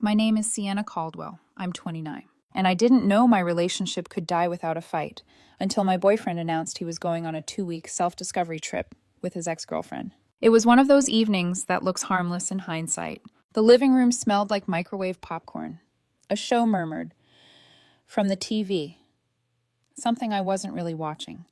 My name is Sienna Caldwell. I'm 29. And I didn't know my relationship could die without a fight until my boyfriend announced he was going on a 2-week self-discovery trip with his ex-girlfriend. It was one of those evenings that looks harmless in hindsight. The living room smelled like microwave popcorn. A show murmured from the TV, something I wasn't really watching.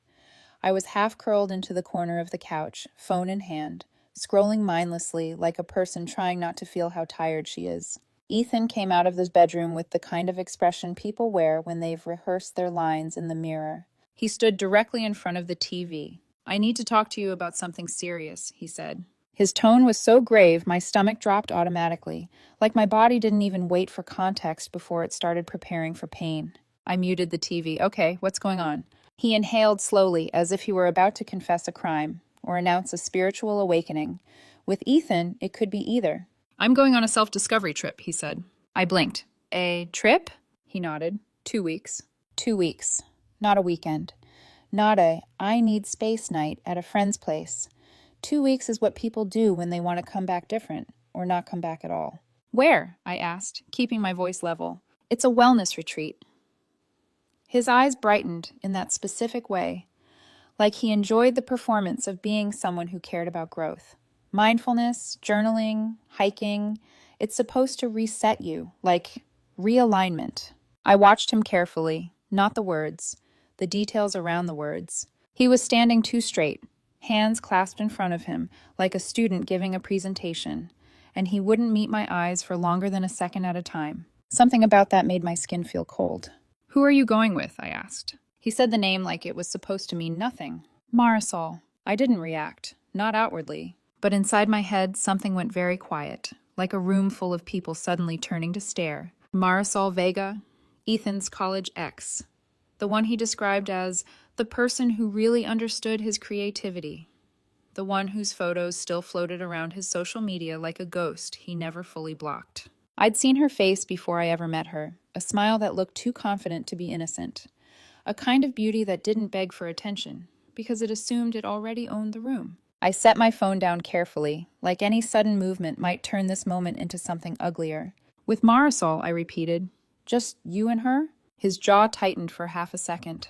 I was half curled into the corner of the couch, phone in hand, scrolling mindlessly like a person trying not to feel how tired she is. Ethan came out of his bedroom with the kind of expression people wear when they've rehearsed their lines in the mirror. He stood directly in front of the TV. "I need to talk to you about something serious," he said. His tone was so grave, my stomach dropped automatically, like my body didn't even wait for context before it started preparing for pain. I muted the TV. "Okay, what's going on?" He inhaled slowly, as if he were about to confess a crime or announce a spiritual awakening. With Ethan, it could be either. "I'm going on a self-discovery trip," he said. I blinked. "A trip?" He nodded. 2 weeks. 2 weeks. Not a weekend. Not a "I need space" night at a friend's place. 2 weeks is what people do when they want to come back different, or not come back at all. "Where?" I asked, keeping my voice level. "It's a wellness retreat." His eyes brightened in that specific way, like he enjoyed the performance of being someone who cared about growth. Mindfulness, journaling, hiking, it's supposed to reset you, like realignment. I watched him carefully, not the words, the details around the words. He was standing too straight, hands clasped in front of him, like a student giving a presentation, and he wouldn't meet my eyes for longer than a second at a time. Something about that made my skin feel cold. "Who are you going with?" I asked. He said the name like it was supposed to mean nothing. "Marisol." I didn't react, not outwardly, but inside my head something went very quiet, like a room full of people suddenly turning to stare. Marisol Vega, Ethan's college ex, the one he described as the person who really understood his creativity, the one whose photos still floated around his social media like a ghost he never fully blocked. I'd seen her face before I ever met her, a smile that looked too confident to be innocent, a kind of beauty that didn't beg for attention, because it assumed it already owned the room. I set my phone down carefully, like any sudden movement might turn this moment into something uglier. "With Marisol," I repeated. "Just you and her?" His jaw tightened for half a second.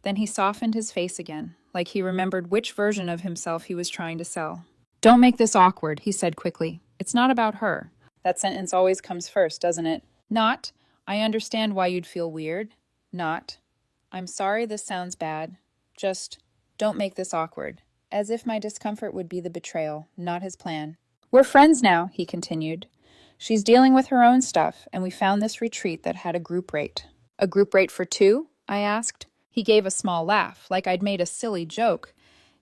Then he softened his face again, like he remembered which version of himself he was trying to sell. "Don't make this awkward," he said quickly. "It's not about her." That sentence always comes first, doesn't it? Not, "I understand why you'd feel weird." Not, "I'm sorry this sounds bad." Just, "Don't make this awkward." As if my discomfort would be the betrayal, not his plan. "We're friends now," he continued. "She's dealing with her own stuff, and we found this retreat that had a group rate." "A group rate for two?" I asked. He gave a small laugh, like I'd made a silly joke.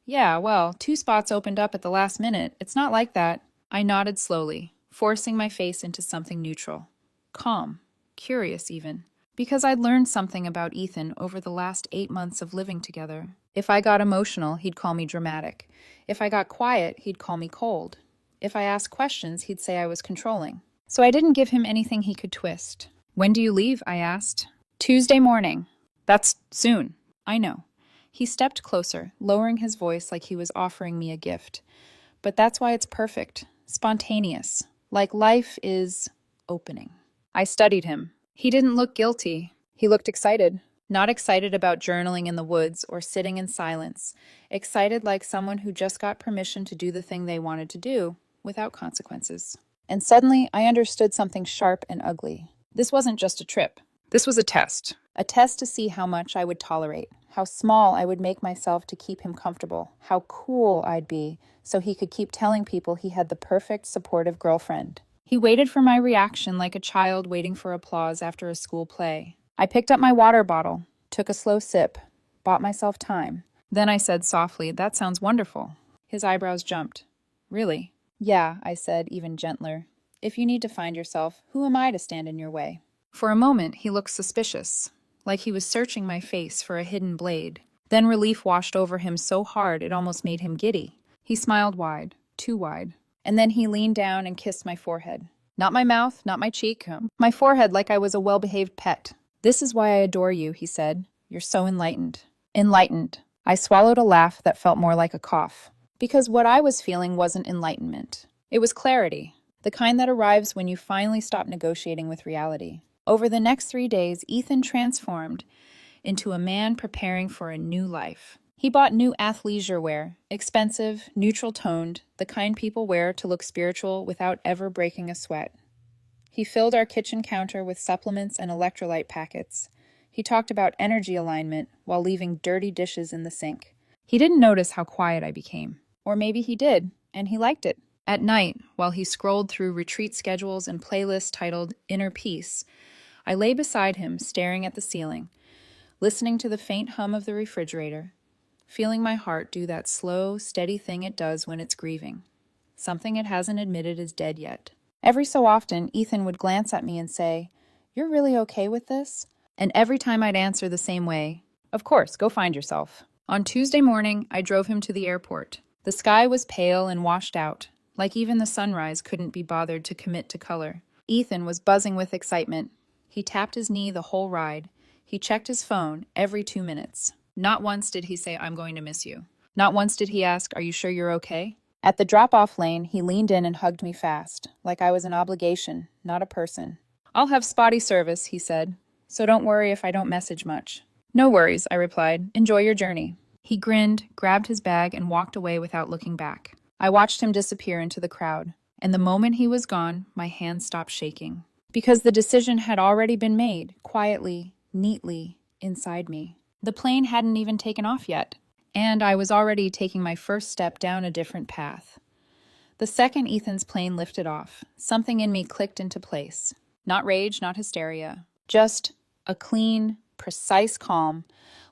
"Yeah, well, 2 spots opened up at the last minute. It's not like that." I nodded slowly, forcing my face into something neutral. Calm. Curious, even. Because I'd learned something about Ethan over the last 8 months of living together. If I got emotional, he'd call me dramatic. If I got quiet, he'd call me cold. If I asked questions, he'd say I was controlling. So I didn't give him anything he could twist. "When do you leave?" I asked. "Tuesday morning." "That's soon." "I know." He stepped closer, lowering his voice like he was offering me a gift. "But that's why it's perfect. Spontaneous. Like life is opening." I studied him. He didn't look guilty. He looked excited. Not excited about journaling in the woods or sitting in silence. Excited like someone who just got permission to do the thing they wanted to do, without consequences. And suddenly, I understood something sharp and ugly. This wasn't just a trip. This was a test. A test to see how much I would tolerate, how small I would make myself to keep him comfortable, how cool I'd be so he could keep telling people he had the perfect, supportive girlfriend. He waited for my reaction like a child waiting for applause after a school play. I picked up my water bottle, took a slow sip, bought myself time. Then I said softly, "That sounds wonderful." His eyebrows jumped. "Really?" "Yeah," I said, even gentler. "If you need to find yourself, who am I to stand in your way?" For a moment, he looked suspicious, like he was searching my face for a hidden blade. Then relief washed over him so hard it almost made him giddy. He smiled wide, too wide. And then he leaned down and kissed my forehead. Not my mouth, not my cheek, my forehead like I was a well-behaved pet. "This is why I adore you," he said. "You're so enlightened." Enlightened. I swallowed a laugh that felt more like a cough. Because what I was feeling wasn't enlightenment. It was clarity. The kind that arrives when you finally stop negotiating with reality. Over the next 3 days, Ethan transformed into a man preparing for a new life. He bought new athleisure wear, expensive, neutral-toned, the kind people wear to look spiritual without ever breaking a sweat. He filled our kitchen counter with supplements and electrolyte packets. He talked about energy alignment while leaving dirty dishes in the sink. He didn't notice how quiet I became. Or maybe he did, and he liked it. At night, while he scrolled through retreat schedules and playlists titled Inner Peace, I lay beside him, staring at the ceiling, listening to the faint hum of the refrigerator, feeling my heart do that slow, steady thing it does when it's grieving, something it hasn't admitted is dead yet. Every so often, Ethan would glance at me and say, "You're really okay with this?" And every time I'd answer the same way, "Of course, go find yourself." On Tuesday morning, I drove him to the airport. The sky was pale and washed out, like even the sunrise couldn't be bothered to commit to color. Ethan was buzzing with excitement. He tapped his knee the whole ride. He checked his phone every 2 minutes. Not once did he say, "I'm going to miss you." Not once did he ask, "Are you sure you're okay?" At the drop-off lane, he leaned in and hugged me fast, like I was an obligation, not a person. "I'll have spotty service," he said, "so don't worry if I don't message much." "No worries," I replied. "Enjoy your journey." He grinned, grabbed his bag, and walked away without looking back. I watched him disappear into the crowd, and the moment he was gone, my hands stopped shaking. Because the decision had already been made, quietly, neatly, inside me. The plane hadn't even taken off yet, and I was already taking my first step down a different path. The second Ethan's plane lifted off, something in me clicked into place. Not rage, not hysteria. Just a clean, precise calm,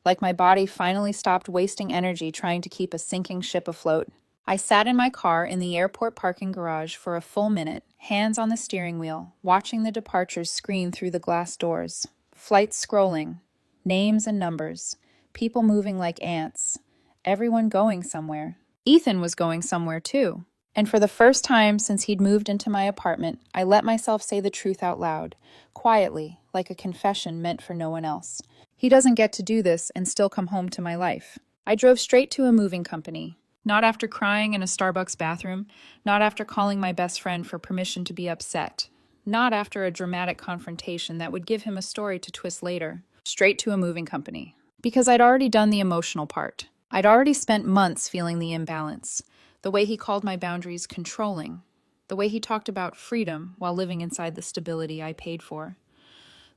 like my body finally stopped wasting energy trying to keep a sinking ship afloat. I sat in my car in the airport parking garage for a full minute, hands on the steering wheel, watching the departures screen through the glass doors. Flights scrolling, names and numbers, people moving like ants, everyone going somewhere. Ethan was going somewhere too. And for the first time since he'd moved into my apartment, I let myself say the truth out loud, quietly, like a confession meant for no one else. He doesn't get to do this and still come home to my life. I drove straight to a moving company. Not after crying in a Starbucks bathroom, not after calling my best friend for permission to be upset, not after a dramatic confrontation that would give him a story to twist later. Straight to a moving company. Because I'd already done the emotional part. I'd already spent months feeling the imbalance. The way he called my boundaries controlling. The way he talked about freedom while living inside the stability I paid for.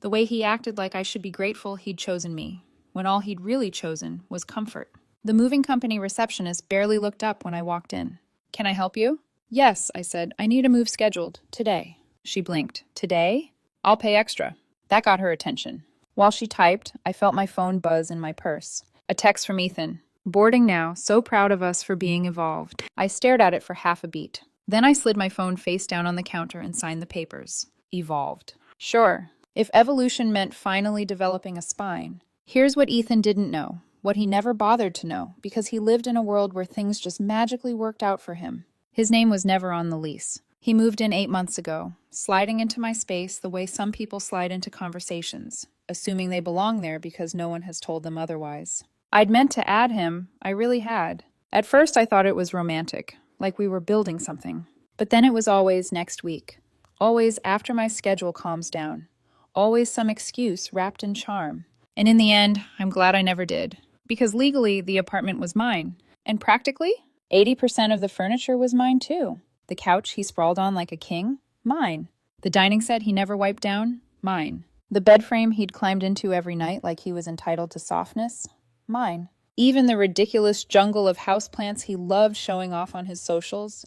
The way he acted like I should be grateful he'd chosen me, when all he'd really chosen was comfort. The moving company receptionist barely looked up when I walked in. "Can I help you?" "Yes," I said. "I need a move scheduled. Today." She blinked. "Today? I'll pay extra." That got her attention. While she typed, I felt my phone buzz in my purse. A text from Ethan. "Boarding now, so proud of us for being evolved." I stared at it for half a beat. Then I slid my phone face down on the counter and signed the papers. Evolved. Sure, if evolution meant finally developing a spine. Here's what Ethan didn't know, what he never bothered to know, because he lived in a world where things just magically worked out for him. His name was never on the lease. He moved in 8 months ago, sliding into my space the way some people slide into conversations, assuming they belong there because no one has told them otherwise. I'd meant to add him, I really had. At first I thought it was romantic, like we were building something. But then it was always next week. Always after my schedule calms down. Always some excuse wrapped in charm. And in the end, I'm glad I never did. Because legally, the apartment was mine. And practically, 80% of the furniture was mine too. The couch he sprawled on like a king? Mine. The dining set he never wiped down? Mine. The bed frame he'd climbed into every night like he was entitled to softness? Mine. Even the ridiculous jungle of houseplants he loved showing off on his socials?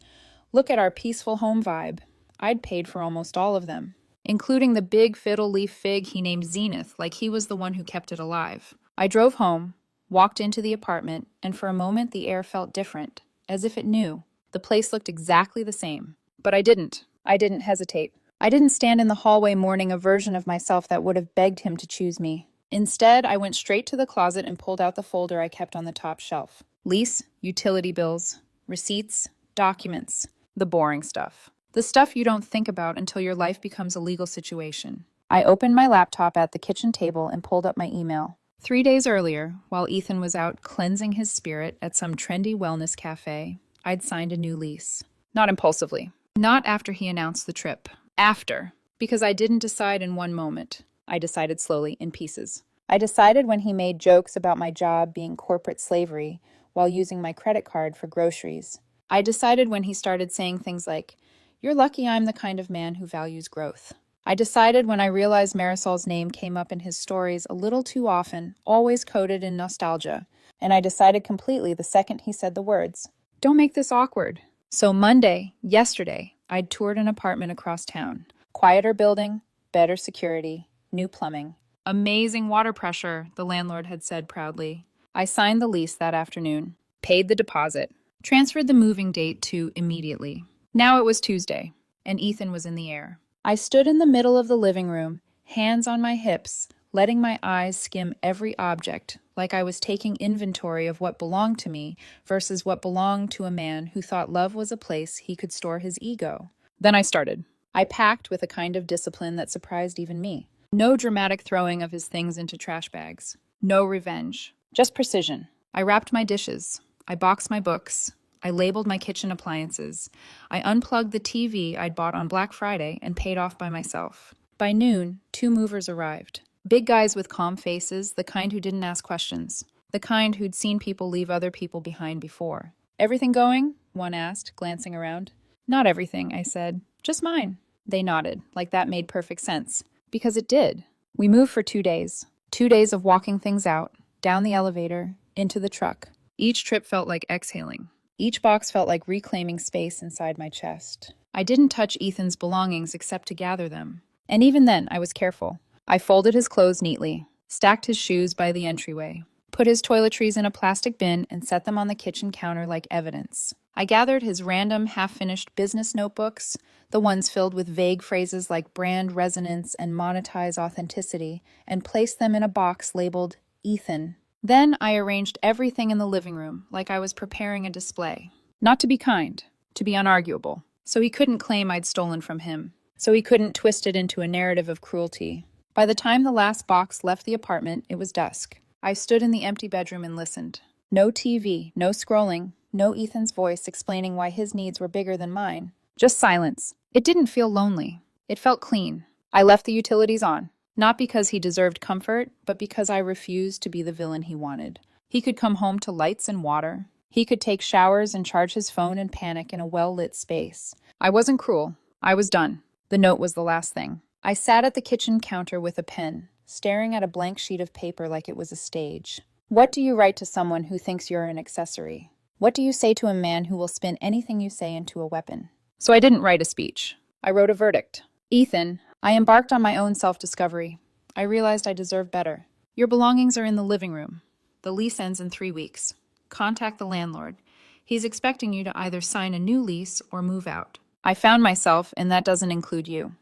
Look at our peaceful home vibe. I'd paid for almost all of them. Including the big fiddle leaf fig he named Zenith, like he was the one who kept it alive. I drove home, walked into the apartment, and for a moment the air felt different, as if it knew. The place looked exactly the same. But I didn't. I didn't hesitate. I didn't stand in the hallway mourning a version of myself that would have begged him to choose me. Instead, I went straight to the closet and pulled out the folder I kept on the top shelf. Lease, utility bills, receipts, documents, the boring stuff. The stuff you don't think about until your life becomes a legal situation. I opened my laptop at the kitchen table and pulled up my email. 3 days earlier, while Ethan was out cleansing his spirit at some trendy wellness cafe, I'd signed a new lease. Not impulsively. Not after he announced the trip. After. Because I didn't decide in one moment. I decided slowly, in pieces. I decided when he made jokes about my job being corporate slavery while using my credit card for groceries. I decided when he started saying things like, "You're lucky I'm the kind of man who values growth." I decided when I realized Marisol's name came up in his stories a little too often, always coded in nostalgia. And I decided completely the second he said the words. Don't make this awkward. So Monday, yesterday, I'd toured an apartment across town. Quieter building, better security, new plumbing. Amazing water pressure, the landlord had said proudly. I signed the lease that afternoon, paid the deposit, transferred the moving date to immediately. Now it was Tuesday, and Ethan was in the air. I stood in the middle of the living room, hands on my hips, letting my eyes skim every object, like I was taking inventory of what belonged to me versus what belonged to a man who thought love was a place he could store his ego. Then I started. I packed with a kind of discipline that surprised even me. No dramatic throwing of his things into trash bags. No revenge. Just precision. I wrapped my dishes. I boxed my books. I labeled my kitchen appliances. I unplugged the TV I'd bought on Black Friday and paid off by myself. By noon, 2 movers arrived. Big guys with calm faces, the kind who didn't ask questions. The kind who'd seen people leave other people behind before. Everything going? One asked, glancing around. Not everything, I said. Just mine. They nodded, like that made perfect sense. Because it did. We moved for 2 days. 2 days of walking things out, down the elevator, into the truck. Each trip felt like exhaling. Each box felt like reclaiming space inside my chest. I didn't touch Ethan's belongings except to gather them. And even then, I was careful. I folded his clothes neatly, stacked his shoes by the entryway, put his toiletries in a plastic bin and set them on the kitchen counter like evidence. I gathered his random, half-finished business notebooks, the ones filled with vague phrases like brand resonance and monetize authenticity, and placed them in a box labeled Ethan. Then I arranged everything in the living room like I was preparing a display. Not to be kind, to be unarguable. So he couldn't claim I'd stolen from him. So he couldn't twist it into a narrative of cruelty. By the time the last box left the apartment, it was dusk. I stood in the empty bedroom and listened. No TV, no scrolling, no Ethan's voice explaining why his needs were bigger than mine. Just silence. It didn't feel lonely. It felt clean. I left the utilities on. Not because he deserved comfort, but because I refused to be the villain he wanted. He could come home to lights and water. He could take showers and charge his phone and panic in a well-lit space. I wasn't cruel. I was done. The note was the last thing. I sat at the kitchen counter with a pen, staring at a blank sheet of paper like it was a stage. What do you write to someone who thinks you're an accessory? What do you say to a man who will spin anything you say into a weapon? So I didn't write a speech. I wrote a verdict. Ethan, I embarked on my own self-discovery. I realized I deserved better. Your belongings are in the living room. The lease ends in 3 weeks. Contact the landlord. He's expecting you to either sign a new lease or move out. I found myself, and that doesn't include you.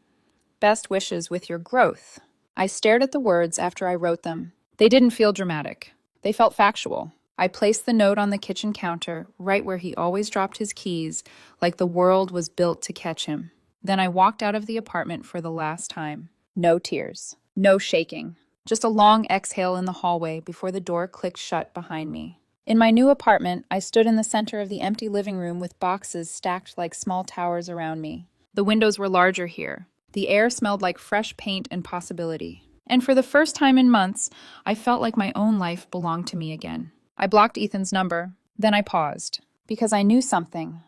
Best wishes with your growth. I stared at the words after I wrote them. They didn't feel dramatic. They felt factual. I placed the note on the kitchen counter, right where he always dropped his keys, like the world was built to catch him. Then I walked out of the apartment for the last time. No tears. No shaking. Just a long exhale in the hallway before the door clicked shut behind me. In my new apartment, I stood in the center of the empty living room with boxes stacked like small towers around me. The windows were larger here. The air smelled like fresh paint and possibility. And for the first time in months, I felt like my own life belonged to me again. I blocked Ethan's number. Then I paused. Because I knew something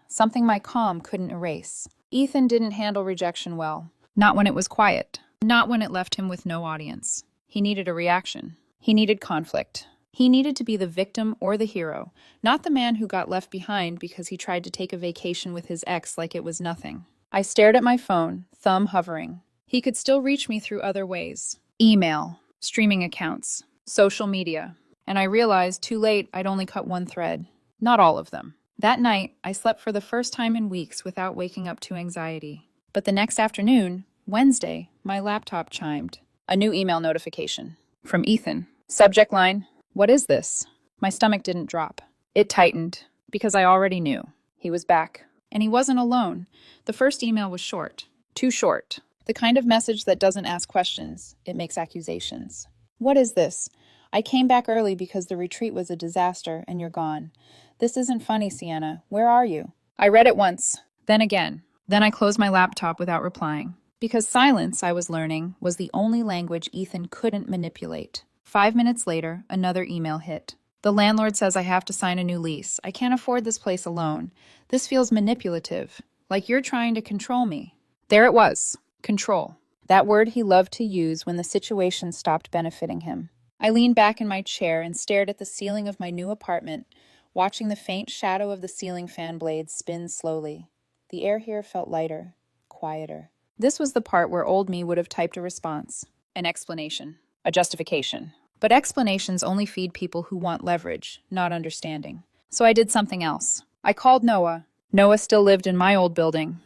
my calm couldn't erase. Ethan didn't handle rejection well. Not when it was quiet. Not when it left him with no audience. He needed a reaction. He needed conflict. He needed to be the victim or the hero, not the man who got left behind because he tried to take a vacation with his ex like it was nothing. I stared at my phone, thumb hovering. He could still reach me through other ways. Email, streaming accounts, social media. And I realized too late I'd only cut one thread. Not all of them. That night, I slept for the first time in weeks without waking up to anxiety. But the next afternoon, Wednesday, my laptop chimed. A new email notification. From Ethan. Subject line, "What is this?" My stomach didn't drop. It tightened, because I already knew. He was back. And he wasn't alone. The first email was short. Too short. The kind of message that doesn't ask questions. It makes accusations. "What is this? I came back early because the retreat was a disaster and you're gone. This isn't funny, Sienna. Where are you?" I read it once, then again. Then I closed my laptop without replying. Because silence, I was learning, was the only language Ethan couldn't manipulate. 5 minutes later, another email hit. The landlord says I have to sign a new lease. I can't afford this place alone. This feels manipulative, like you're trying to control me. There it was, control. That word he loved to use when the situation stopped benefiting him. I leaned back in my chair and stared at the ceiling of my new apartment, watching the faint shadow of the ceiling fan blades spin slowly. The air here felt lighter, quieter. This was the part where old me would have typed a response, an explanation, a justification. But explanations only feed people who want leverage, not understanding. So I did something else. I called Noah. Noah still lived in my old building.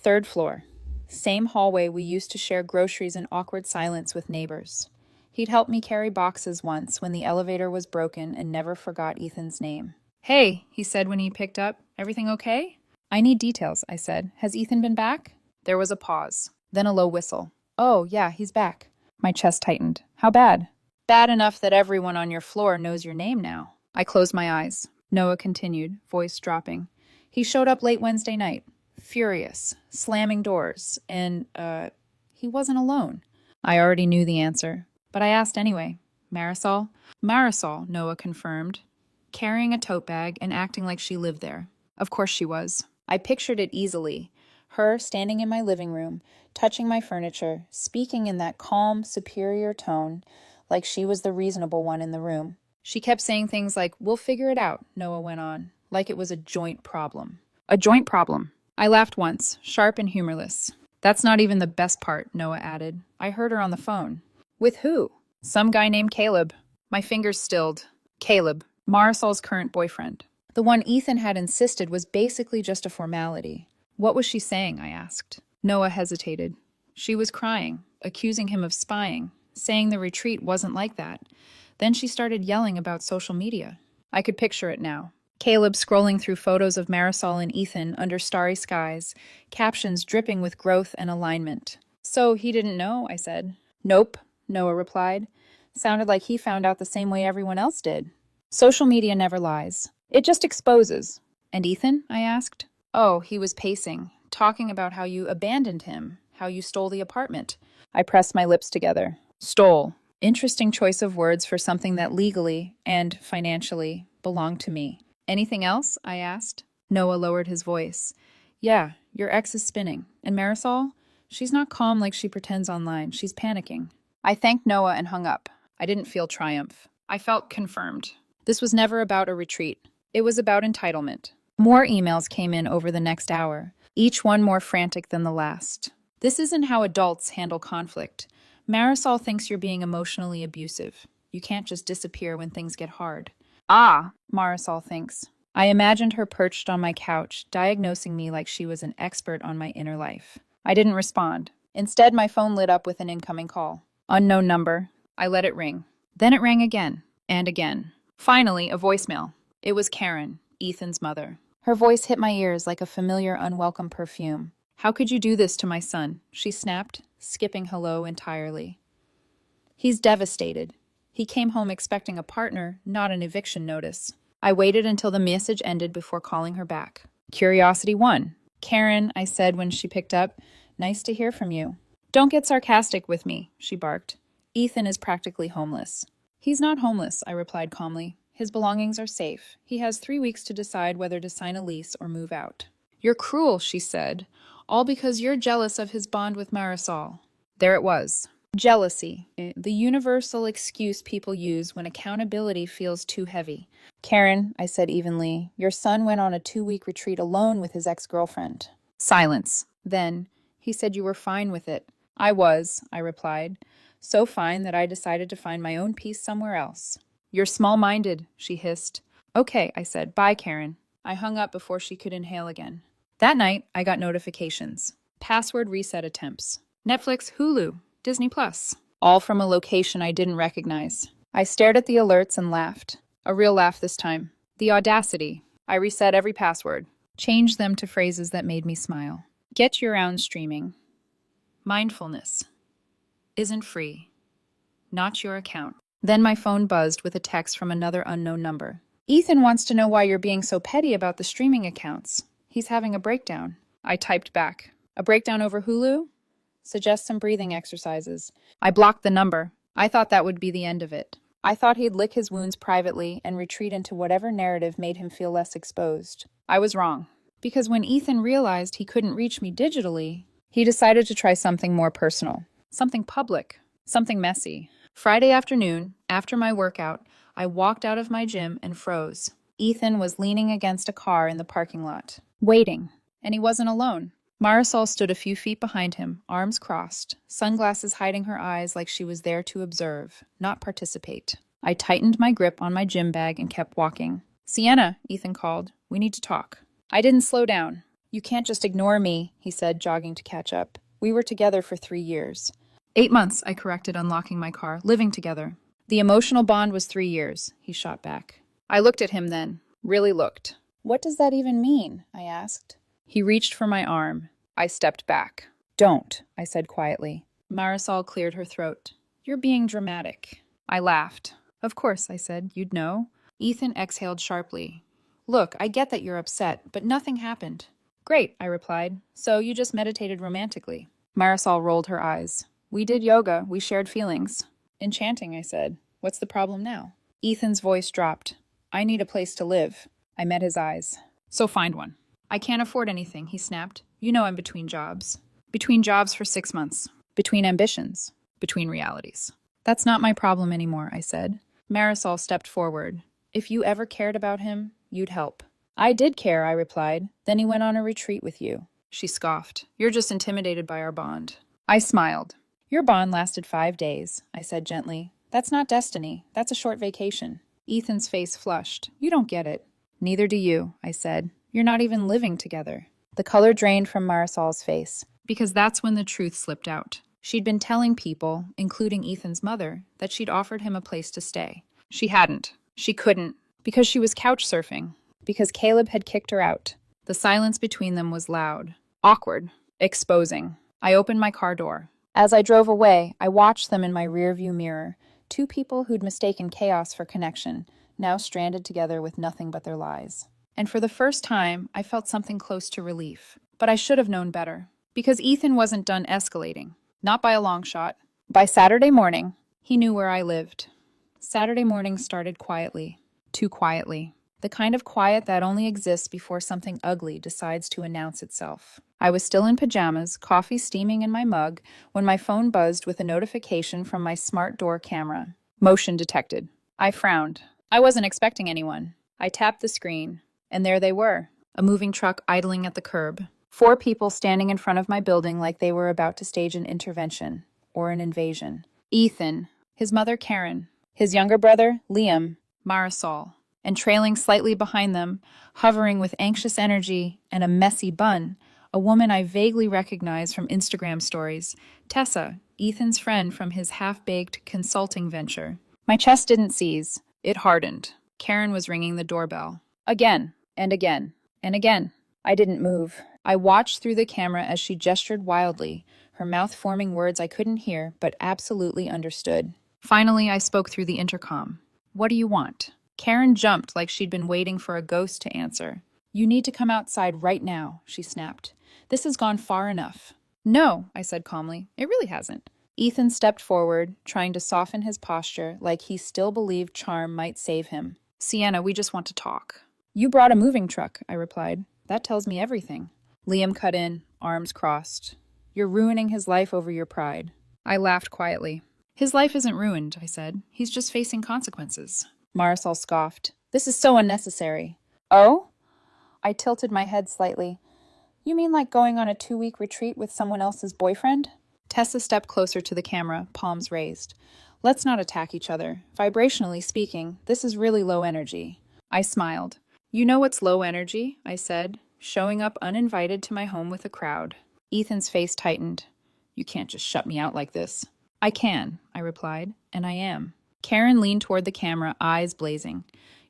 3rd floor. Same hallway we used to share groceries in awkward silence with neighbors. He'd helped me carry boxes once when the elevator was broken and never forgot Ethan's name. "Hey," he said when he picked up. "Everything okay?" "I need details," I said. "Has Ethan been back?" There was a pause, then a low whistle. "Oh, yeah, he's back." My chest tightened. "How bad?" "Bad enough that everyone on your floor knows your name now." I closed my eyes. Noah continued, voice dropping. "He showed up late Wednesday night, furious, slamming doors, and, he wasn't alone." I already knew the answer, but I asked anyway. "Marisol?" "Marisol," Noah confirmed, carrying a tote bag and acting like she lived there. Of course she was. I pictured it easily. Her standing in my living room, touching my furniture, speaking in that calm, superior tone, like she was the reasonable one in the room. She kept saying things like, "We'll figure it out," Noah went on, like it was a joint problem. A joint problem. I laughed once, sharp and humorless. "That's not even the best part," Noah added. "I heard her on the phone." "With who?" "Some guy named Caleb." My fingers stilled. Caleb, Marisol's current boyfriend. The one Ethan had insisted was basically just a formality. "What was she saying?" I asked. Noah hesitated. She was crying, accusing him of spying, saying the retreat wasn't like that. Then she started yelling about social media. I could picture it now. Caleb scrolling through photos of Marisol and Ethan under starry skies, captions dripping with growth and alignment. "So he didn't know?" I said. "Nope," Noah replied. Sounded like he found out the same way everyone else did. Social media never lies. It just exposes. "And Ethan?" I asked. "Oh, he was pacing, talking about how you abandoned him, how you stole the apartment." I pressed my lips together. Stole. Interesting choice of words for something that legally and financially belonged to me. "Anything else?" I asked. Noah lowered his voice. "Yeah, your ex is spinning. And Marisol? She's not calm like she pretends online. She's panicking." I thanked Noah and hung up. I didn't feel triumph. I felt confirmed. This was never about a retreat. It was about entitlement. More emails came in over the next hour, each one more frantic than the last. "This isn't how adults handle conflict. Marisol thinks you're being emotionally abusive. You can't just disappear when things get hard." "Ah," Marisol thinks. I imagined her perched on my couch, diagnosing me like she was an expert on my inner life. I didn't respond. Instead, my phone lit up with an incoming call. Unknown number. I let it ring. Then it rang again, and again. Finally, a voicemail. It was Karen, Ethan's mother. Her voice hit my ears like a familiar, unwelcome perfume. "How could you do this to my son?" she snapped, skipping hello entirely. "He's devastated. He came home expecting a partner, not an eviction notice." I waited until the message ended before calling her back. Curiosity won. "Karen," I said when she picked up, "nice to hear from you." "Don't get sarcastic with me," she barked. "Ethan is practically homeless." "He's not homeless," I replied calmly. "His belongings are safe. He has 3 weeks to decide whether to sign a lease or move out." "You're cruel," she said, "all because you're jealous of his bond with Marisol." There it was. Jealousy, the universal excuse people use when accountability feels too heavy. "Karen," I said evenly, "your son went on a 2-week retreat alone with his ex-girlfriend." Silence. Then, "He said you were fine with it." "I was," I replied. "So fine that I decided to find my own peace somewhere else." "You're small-minded," she hissed. "Okay," I said. "Bye, Karen." I hung up before she could inhale again. That night, I got notifications. Password reset attempts. Netflix, Hulu, Disney+. All from a location I didn't recognize. I stared at the alerts and laughed. A real laugh this time. The audacity. I reset every password. Changed them to phrases that made me smile. Get your own streaming. Mindfulness. Isn't free. Not your account. Then my phone buzzed with a text from another unknown number. "Ethan wants to know why you're being so petty about the streaming accounts. He's having a breakdown." I typed back. A breakdown over Hulu? Suggest some breathing exercises. I blocked the number. I thought that would be the end of it. I thought he'd lick his wounds privately and retreat into whatever narrative made him feel less exposed. I was wrong. Because when Ethan realized he couldn't reach me digitally, he decided to try something more personal. Something public. Something messy. Friday afternoon, after my workout, I walked out of my gym and froze. Ethan was leaning against a car in the parking lot, waiting. And he wasn't alone. Marisol stood a few feet behind him, arms crossed, sunglasses hiding her eyes like she was there to observe, not participate. I tightened my grip on my gym bag and kept walking. Sienna, Ethan called. We need to talk. I didn't slow down. You can't just ignore me, he said, jogging to catch up. We were together for 3 years. 8 months, I corrected, unlocking my car, living together. The emotional bond was 3 years, he shot back. I looked at him then, really looked. What does that even mean? I asked. He reached for my arm. I stepped back. Don't, I said quietly. Marisol cleared her throat. You're being dramatic. I laughed. Of course, I said. You'd know. Ethan exhaled sharply. Look, I get that you're upset, but nothing happened. Great, I replied. So you just meditated romantically. Marisol rolled her eyes. We did yoga. We shared feelings. Enchanting, I said. What's the problem now? Ethan's voice dropped. I need a place to live. I met his eyes. So find one. I can't afford anything, he snapped. You know I'm between jobs. Between jobs for 6 months. Between ambitions. Between realities. That's not my problem anymore, I said. Marisol stepped forward. If you ever cared about him, you'd help. I did care, I replied. Then he went on a retreat with you. She scoffed. You're just intimidated by our bond. I smiled. Your bond lasted 5 days, I said gently. That's not destiny. That's a short vacation. Ethan's face flushed. You don't get it. Neither do you, I said. You're not even living together. The color drained from Marisol's face, because that's when the truth slipped out. She'd been telling people, including Ethan's mother, that she'd offered him a place to stay. She hadn't. She couldn't. Because she was couch surfing. Because Caleb had kicked her out. The silence between them was loud. Awkward. Exposing. I opened my car door. As I drove away, I watched them in my rearview mirror. 2 people who'd mistaken chaos for connection, now stranded together with nothing but their lies. And for the first time, I felt something close to relief. But I should have known better. Because Ethan wasn't done escalating. Not by a long shot. By Saturday morning, he knew where I lived. Saturday morning started quietly. Too quietly. The kind of quiet that only exists before something ugly decides to announce itself. I was still in pajamas, coffee steaming in my mug, when my phone buzzed with a notification from my smart door camera. Motion detected. I frowned. I wasn't expecting anyone. I tapped the screen. And there they were, a moving truck idling at the curb. 4 people standing in front of my building like they were about to stage an intervention, or an invasion. Ethan, his mother Karen, his younger brother Liam, Marisol, and trailing slightly behind them, hovering with anxious energy and a messy bun, a woman I vaguely recognized from Instagram stories, Tessa, Ethan's friend from his half-baked consulting venture. My chest didn't seize. It hardened. Karen was ringing the doorbell. Again, and again, and again. I didn't move. I watched through the camera as she gestured wildly, her mouth forming words I couldn't hear, but absolutely understood. Finally, I spoke through the intercom. What do you want? Karen jumped like she'd been waiting for a ghost to answer. You need to come outside right now, she snapped. This has gone far enough. No, I said calmly. It really hasn't. Ethan stepped forward, trying to soften his posture like he still believed charm might save him. Sienna, we just want to talk. You brought a moving truck, I replied. That tells me everything. Liam cut in, arms crossed. You're ruining his life over your pride. I laughed quietly. His life isn't ruined, I said. He's just facing consequences. Marisol scoffed. This is so unnecessary. Oh? I tilted my head slightly. You mean like going on a 2-week retreat with someone else's boyfriend? Tessa stepped closer to the camera, palms raised. Let's not attack each other. Vibrationally speaking, this is really low energy. I smiled. You know what's low energy, I said, showing up uninvited to my home with a crowd. Ethan's face tightened. You can't just shut me out like this. I can, I replied, and I am. Karen leaned toward the camera, eyes blazing.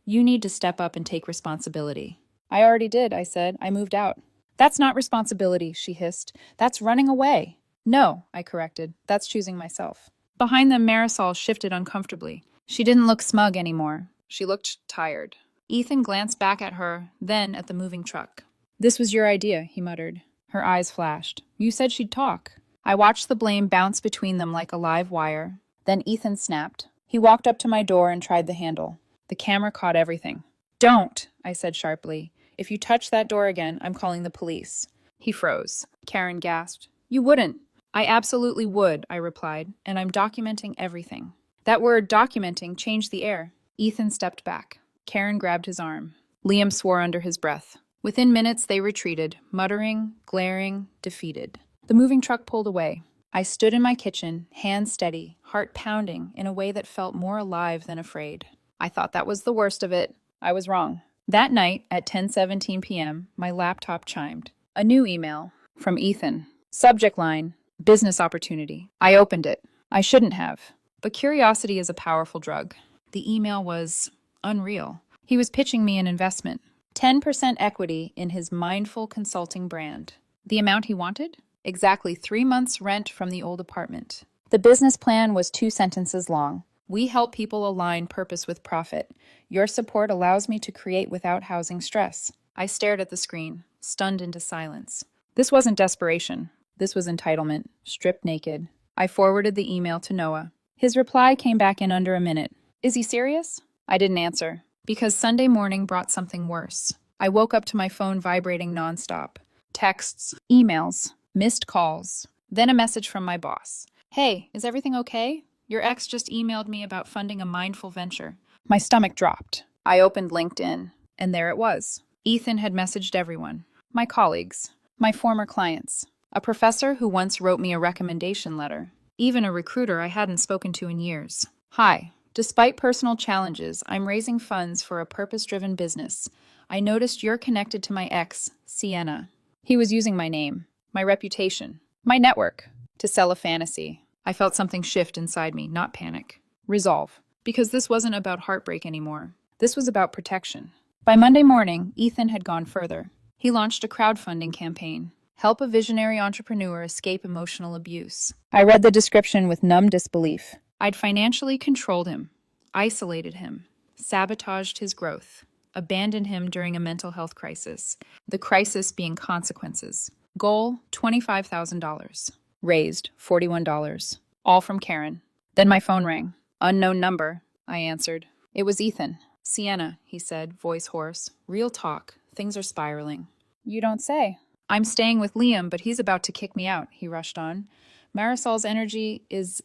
You need to step up and take responsibility. I already did, I said. I moved out. That's not responsibility, she hissed. That's running away. No, I corrected. That's choosing myself. Behind them, Marisol shifted uncomfortably. She didn't look smug anymore. She looked tired. Ethan glanced back at her, then at the moving truck. This was your idea, he muttered. Her eyes flashed. You said she'd talk. I watched the blame bounce between them like a live wire. Then Ethan snapped. He walked up to my door and tried the handle. The camera caught everything. Don't, I said sharply. If you touch that door again, I'm calling the police. He froze. Karen gasped. You wouldn't. I absolutely would, I replied, and I'm documenting everything. That word documenting changed the air. Ethan stepped back. Karen grabbed his arm. Liam swore under his breath. Within minutes, they retreated, muttering, glaring, defeated. The moving truck pulled away. I stood in my kitchen, hands steady, heart pounding in a way that felt more alive than afraid. I thought that was the worst of it. I was wrong. That night, at 10:17 p.m., my laptop chimed. A new email from Ethan. Subject line, business opportunity. I opened it. I shouldn't have. But curiosity is a powerful drug. The email was unreal. He was pitching me an investment. 10% equity in his mindful consulting brand. The amount he wanted? Exactly 3 months' rent from the old apartment. The business plan was 2 sentences long. We help people align purpose with profit. Your support allows me to create without housing stress. I stared at the screen, stunned into silence. This wasn't desperation. This was entitlement, stripped naked. I forwarded the email to Noah. His reply came back in under a minute. Is he serious? I didn't answer, because Sunday morning brought something worse. I woke up to my phone vibrating nonstop. Texts, emails, missed calls, then a message from my boss. Hey, is everything okay? Your ex just emailed me about funding a mindful venture. My stomach dropped. I opened LinkedIn, and there it was. Ethan had messaged everyone. My colleagues, my former clients, a professor who once wrote me a recommendation letter, even a recruiter I hadn't spoken to in years. Hi, despite personal challenges, I'm raising funds for a purpose-driven business. I noticed you're connected to my ex, Sienna. He was using my name, my reputation, my network, to sell a fantasy. I felt something shift inside me, not panic. Resolve. Because this wasn't about heartbreak anymore. This was about protection. By Monday morning, Ethan had gone further. He launched a crowdfunding campaign. Help a visionary entrepreneur escape emotional abuse. I read the description with numb disbelief. I'd financially controlled him, isolated him, sabotaged his growth, abandoned him during a mental health crisis. The crisis being consequences. Goal, $25,000. Raised, $41. All from Karen. Then my phone rang. Unknown number, I answered. It was Ethan. Sienna, he said, voice hoarse. Real talk. Things are spiraling. You don't say. I'm staying with Liam, but he's about to kick me out, he rushed on. Marisol's energy is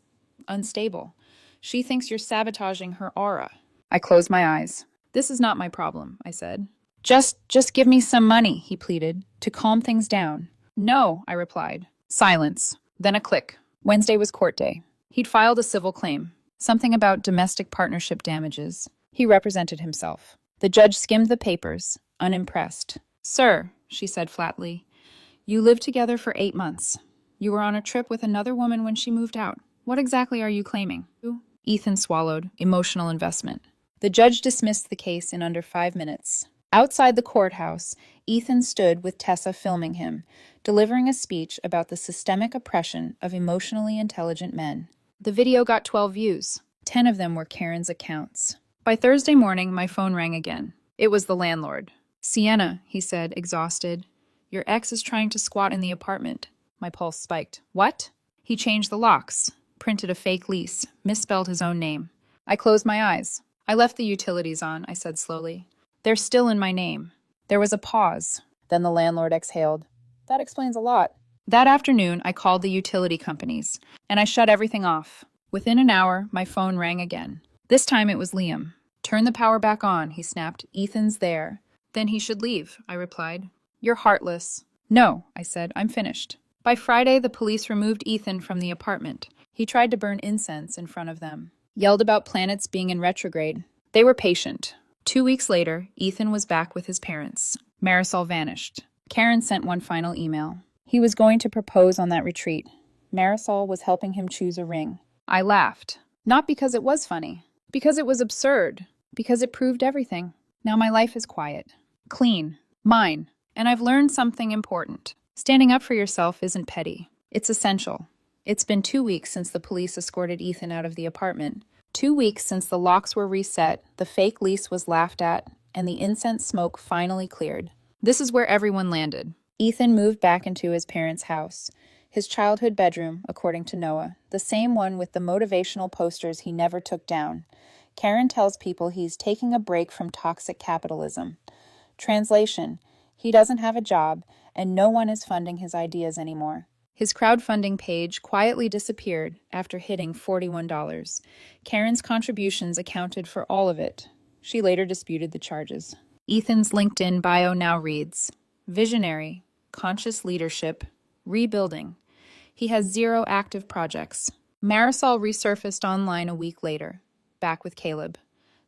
unstable. She thinks you're sabotaging her aura. I closed my eyes. This is not my problem, I said. Just give me some money, he pleaded, to calm things down. No, I replied. Silence. Then a click. Wednesday was court day. He'd filed a civil claim. Something about domestic partnership damages. He represented himself. The judge skimmed the papers, unimpressed. Sir, she said flatly, you lived together for 8 months. You were on a trip with another woman when she moved out. What exactly are you claiming? Ethan swallowed. Emotional investment. The judge dismissed the case in under 5 minutes. Outside the courthouse, Ethan stood with Tessa filming him, delivering a speech about the systemic oppression of emotionally intelligent men. The video got 12 views. 10 of them were Karen's accounts. By Thursday morning, my phone rang again. It was the landlord. Sienna, he said, exhausted. Your ex is trying to squat in the apartment. My pulse spiked. What? He changed the locks, printed a fake lease, misspelled his own name. I closed my eyes. I left the utilities on, I said slowly. They're still in my name. There was a pause. Then the landlord exhaled. That explains a lot. That afternoon, I called the utility companies, and I shut everything off. Within an hour, my phone rang again. This time it was Liam. Turn the power back on, he snapped. Ethan's there. Then he should leave, I replied. You're heartless. No, I said, I'm finished. By Friday, the police removed Ethan from the apartment. He tried to burn incense in front of them. Yelled about planets being in retrograde. They were patient. 2 weeks later, Ethan was back with his parents. Marisol vanished. Karen sent one final email. He was going to propose on that retreat. Marisol was helping him choose a ring. I laughed. Not because it was funny. Because it was absurd. Because it proved everything. Now my life is quiet. Clean. Mine. And I've learned something important. Standing up for yourself isn't petty. It's essential. It's been 2 weeks since the police escorted Ethan out of the apartment. 2 weeks since the locks were reset, the fake lease was laughed at, and the incense smoke finally cleared. This is where everyone landed. Ethan moved back into his parents' house. His childhood bedroom, according to Noah, the same one with the motivational posters he never took down. Karen tells people he's taking a break from toxic capitalism. Translation: he doesn't have a job, and no one is funding his ideas anymore. His crowdfunding page quietly disappeared after hitting $41. Karen's contributions accounted for all of it. She later disputed the charges. Ethan's LinkedIn bio now reads, visionary, conscious leadership, rebuilding. He has 0 active projects. Marisol resurfaced online a week later, back with Caleb.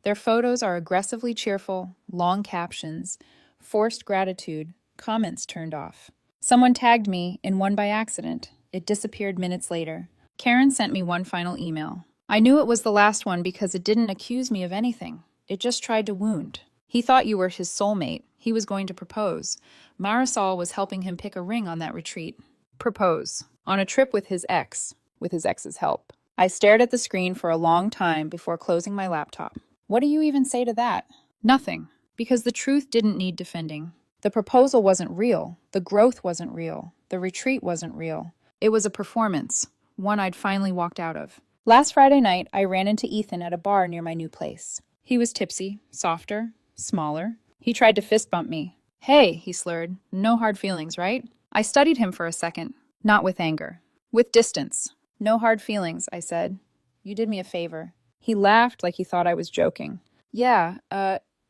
Their photos are aggressively cheerful, long captions, forced gratitude, comments turned off. Someone tagged me in one by accident. It disappeared minutes later. Karen sent me one final email. I knew it was the last one because it didn't accuse me of anything. It just tried to wound. He thought you were his soulmate. He was going to propose. Marisol was helping him pick a ring on that retreat. Propose. On a trip with his ex, with his ex's help. I stared at the screen for a long time before closing my laptop. What do you even say to that? Nothing, because the truth didn't need defending. The proposal wasn't real. The growth wasn't real. The retreat wasn't real. It was a performance, one I'd finally walked out of. Last Friday night, I ran into Ethan at a bar near my new place. He was tipsy, softer, smaller. He tried to fist bump me. Hey, he slurred. No hard feelings, right? I studied him for a second. Not with anger. With distance. No hard feelings, I said. You did me a favor. He laughed like he thought I was joking. Yeah,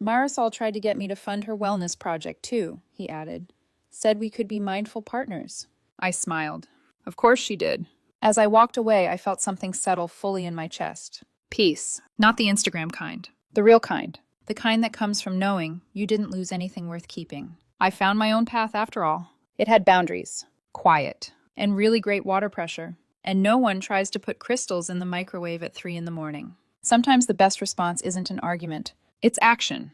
Marisol tried to get me to fund her wellness project too, he added. Said we could be mindful partners. I smiled. Of course she did. As I walked away, I felt something settle fully in my chest. Peace. Not the Instagram kind. The real kind. The kind that comes from knowing you didn't lose anything worth keeping. I found my own path after all. It had boundaries. Quiet. And really great water pressure. And no one tries to put crystals in the microwave at 3 in the morning. Sometimes the best response isn't an argument. It's action.